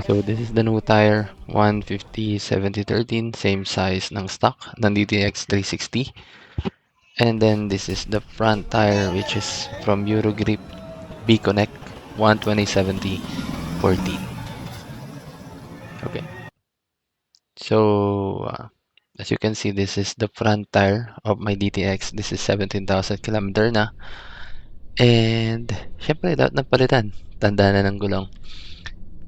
So this is the new tire, 150/70/13, same size ng stock ng DTX 360. And then this is the front tire, which is from Eurogrip B-Connect 120/70/14. Okay, so as you can see, this is the front tire of my DTX. This is 17,000 kilometer na. And syempre, dapat napalitan. Tanda na ng gulong.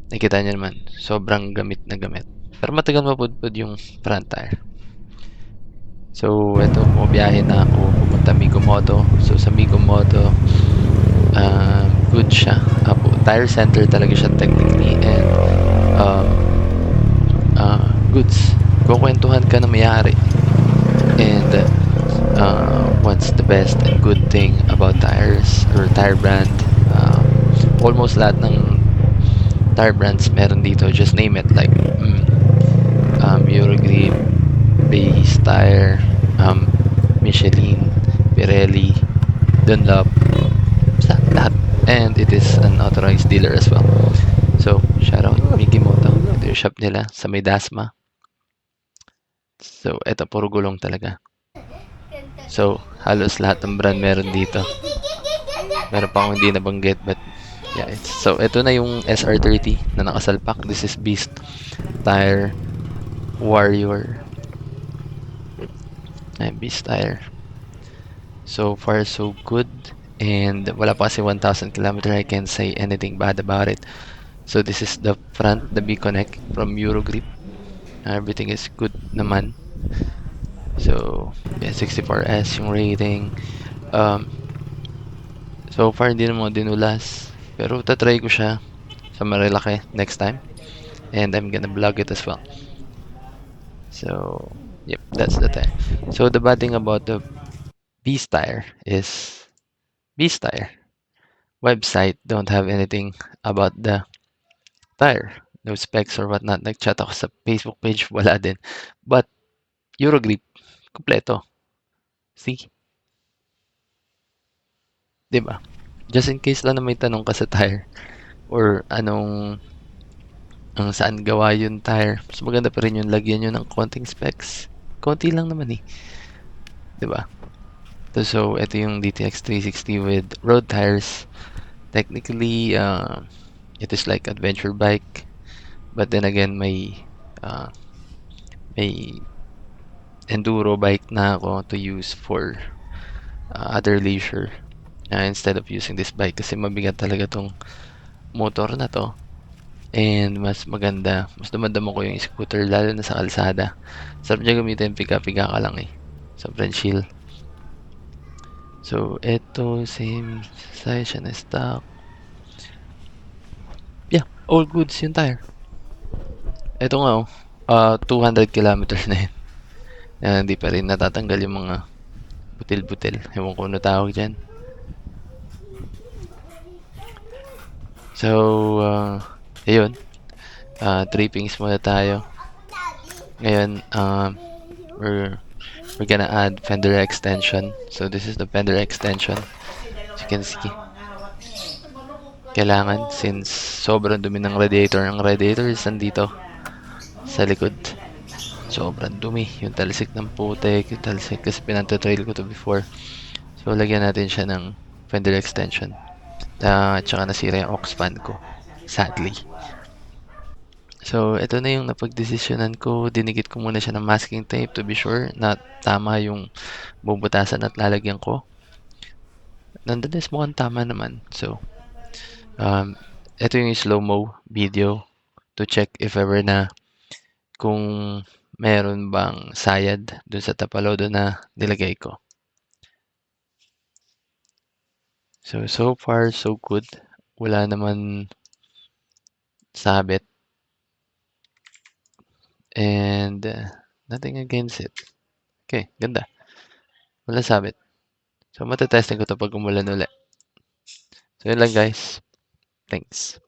Nakita nyo naman, sobrang gamit na gamit. Pero matagal mapudpud yung front tire. So, eto, bumiyahe na ako pumunta Migumoto. So, sa Migumoto, good siya. Tire center talaga siya technically. And, goods. Kukwentuhan ka na may-ari. And, what's the best and good thing about tires or tire brand? Almost lahat ng tire brands meron dito. Just name it. Like, Eurogrip, Base Tire, Michelin, Pirelli, Dunlop, lahat. And it is an authorized dealer as well. So, shoutout Migimoto. Ito yung shop nila sa may Dasma. So, eto puro gulong talaga. So, halos lahat ng brand meron dito. Meron pa akong hindi nabanggit, but yeah. So, ito na yung SR30 na nakasalpak. This is Beast Tire Warrior. Beast Tire. So far, so good. And wala pa kasi 1,000 kilometer. I can't say anything bad about it. So this is the front, the B-Connect from Eurogrip. Everything is good naman. So, yeah, 64S yung rating. So far, hindi naman dinulas. Pero tatry ko siya sa Marilaki next time. And I'm gonna vlog it as well. So, yep, that's the thing. So the bad thing about the Beast Tire is Beast Tire website don't have anything about the tire. No specs or whatnot. Nag-chat ako sa Facebook page, wala din. But, Eurogrip, kompleto. See? Diba? Just in case lang na may tanong ka sa tire or saan gawa yung tire. Mas maganda pa rin yung lagyan nyo ng konting specs. Konti lang naman eh. Diba? So, ito yung DTX 360 with road tires. Technically, it is like adventure bike. But then again, may enduro bike na ako to use for other leisure instead of using this bike kasi mabigat talaga tong motor na to. And mas maganda, mas dumadama ko yung scooter lalo na sa kalsada. Sarap niya gamitin, piga-piga ka lang eh. Sobrang chill. So, eto, same size siya na stock. Yeah, all goods yung tire. Ito nga 200 kilometers na yun. Hindi pa rin natatanggal yung mga butil-butil. Ewan ko ano tawag dyan. So, ayun. Trippings muna tayo. Ngayon, we're gonna add fender extension. So, this is the fender extension. As you can see. Kailangan since sobrang dumi ng radiator. Ang radiator is nandito sa likod. Sobrang dumi. Yung talsik ng putek. Yung talsik kasi pinantatrail ko to before. So, lagyan natin siya ng fender extension. Tsaka nasira yung aux fan ko. Sadly. So, ito na yung napagdesisyonan ko. Dinikit ko muna siya ng masking tape to be sure na tama yung bubutasan at lalagyan ko. Nonetheless, mukhang tama naman. So, ito yung slow-mo video to check if ever na kung meron bang sayad dun sa tapalodo na nilagay ko. So far, so good. Wala naman sabit. And nothing against it. Okay, ganda. Wala sabit. So, matetesting ko ito pag umulan ulit. So, yun lang guys. Thanks.